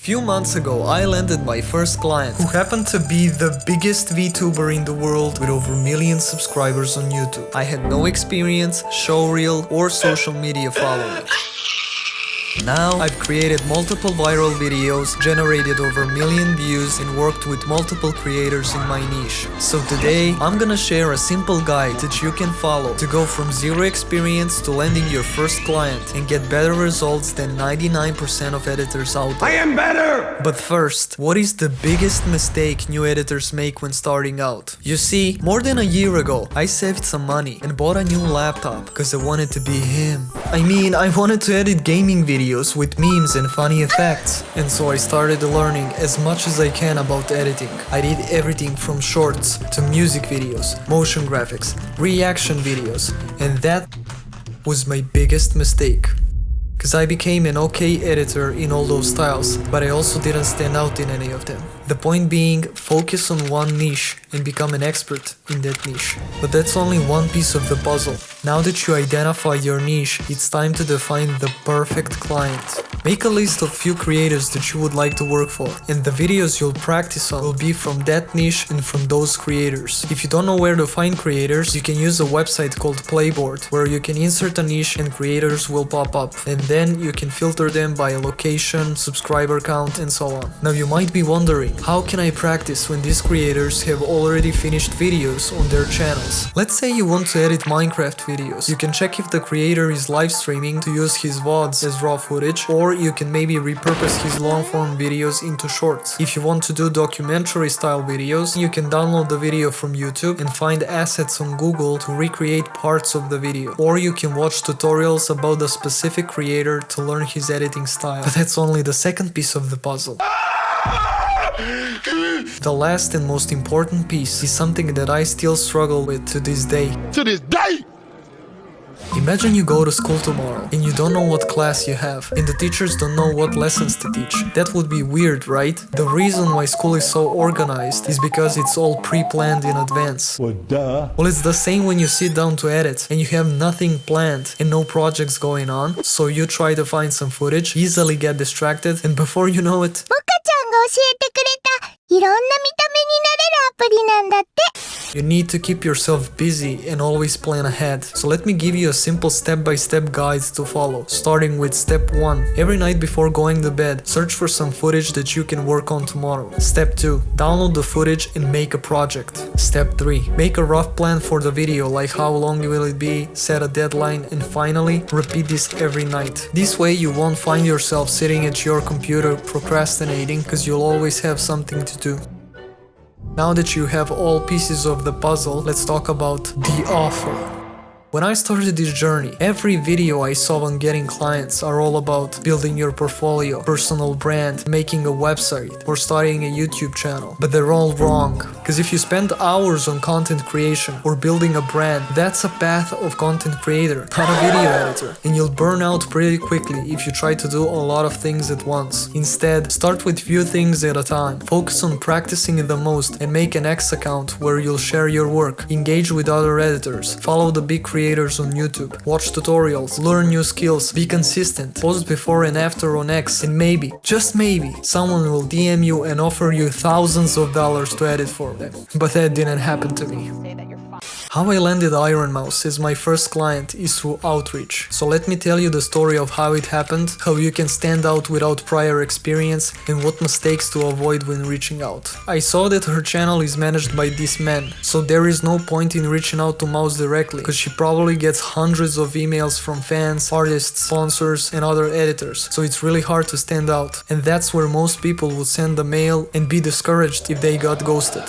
Few months ago, I landed my first client, who happened to be the biggest VTuber in the world with over a million subscribers on YouTube. I had no experience, showreel, or social media following. Now, I've created multiple viral videos, generated over a million views, and worked with multiple creators in my niche. So today, I'm gonna share a simple guide that you can follow to go from zero experience to landing your first client and get better results than 99% of editors out there. I am better! But first, what is the biggest mistake new editors make when starting out? You see, more than a year ago, I saved some money and bought a new laptop because I wanted to be him. I wanted to edit gaming videos with memes and funny effects. And so I started learning as much as I can about editing. I did everything from shorts to music videos, motion graphics, reaction videos, and that was my biggest mistake. Cause I became an okay editor in all those styles, but I also didn't stand out in any of them. The point being, focus on one niche and become an expert in that niche. But that's only one piece of the puzzle. Now that you identify your niche, it's time to define the perfect client. Make a list of few creators that you would like to work for, and the videos you'll practice on will be from that niche and from those creators. If you don't know where to find creators, you can use a website called Playboard, where you can insert a niche and creators will pop up, and then you can filter them by location, subscriber count, and so on. Now you might be wondering, how can I practice when these creators have already finished videos on their channels? Let's say you want to edit Minecraft videos. You can check if the creator is live streaming to use his VODs as raw footage, or you can maybe repurpose his long-form videos into shorts. If you want to do documentary style videos, you can download the video from YouTube and find assets on Google to recreate parts of the video. Or you can watch tutorials about the specific creator to learn his editing style. But that's only the second piece of the puzzle. The last and most important piece is something that I still struggle with to this day. Imagine you go to school tomorrow and you don't know what class you have, and the teachers don't know what lessons to teach. That would be weird, right? The reason why school is so organized is because it's all pre-planned in advance. Well, duh. Well, it's the same when you sit down to edit and you have nothing planned and no projects going on, so you try to find some footage, easily get distracted, and before you know it, モカちゃんが教えてくれたいろんな見た目になれるアプリなんだって。 you need to keep yourself busy and always plan ahead. So let me give you a simple step-by-step guide to follow, starting with step 1. Every night before going to bed, search for some footage that you can work on tomorrow. Step 2. Download the footage and make a project. Step 3. Make a rough plan for the video, like how long will it be, set a deadline, and finally, repeat this every night. This way you won't find yourself sitting at your computer procrastinating, because you'll always have something to do. Now that you have all pieces of the puzzle, let's talk about the offer. When I started this journey, every video I saw on getting clients are all about building your portfolio, personal brand, making a website, or starting a YouTube channel. But they're all wrong. Because if you spend hours on content creation or building a brand, that's a path of content creator, not a video editor. And you'll burn out pretty quickly if you try to do a lot of things at once. Instead, start with few things at a time. Focus on practicing the most and make an X account where you'll share your work, engage with other editors, follow the big creators on YouTube, watch tutorials, learn new skills, be consistent, post before and after on X, and maybe, just maybe, someone will DM you and offer you thousands of dollars to edit for them. But that didn't happen to me. How I landed Ironmouse as my first client is through outreach. So let me tell you the story of how it happened, how you can stand out without prior experience, and what mistakes to avoid when reaching out. I saw that her channel is managed by this man, so there is no point in reaching out to Mouse directly, because she probably gets hundreds of emails from fans, artists, sponsors, and other editors, so it's really hard to stand out. And that's where most people would send a mail and be discouraged if they got ghosted.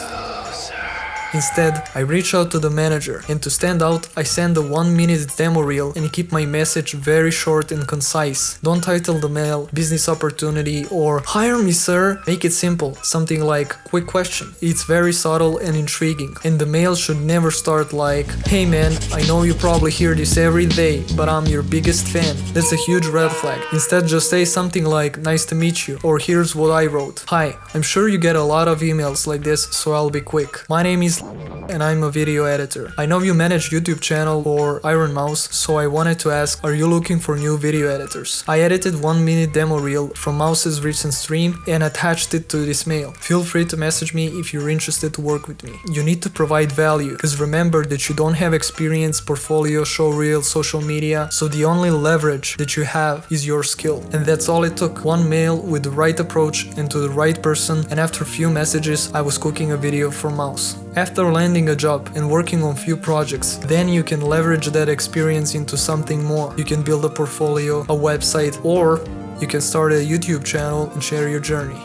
Instead, I reach out to the manager, and to stand out, I send a 1-minute demo reel and keep my message very short and concise. Don't title the mail "Business Opportunity" or "Hire me, sir." Make it simple, something like "Quick question." It's very subtle and intriguing, and the mail should never start like "Hey man, I know you probably hear this every day, but I'm your biggest fan." That's a huge red flag. Instead, just say something like "Nice to meet you," or "Here's what I wrote." "Hi, I'm sure you get a lot of emails like this, so I'll be quick. My name is and I'm a video editor. I know you manage YouTube channel or Iron Mouse, so I wanted to ask, are you looking for new video editors? I edited 1-minute demo reel from Mouse's recent stream and attached it to this mail. Feel free to message me if you're interested to work with me. You need to provide value, because remember that you don't have experience, portfolio, show reel, social media, so the only leverage that you have is your skill. And that's all it took. One mail with the right approach and to the right person, and after a few messages I was cooking a video for Mouse. After landing a job and working on few projects, then you can leverage that experience into something more. You can build a portfolio, a website, or you can start a YouTube channel and share your journey.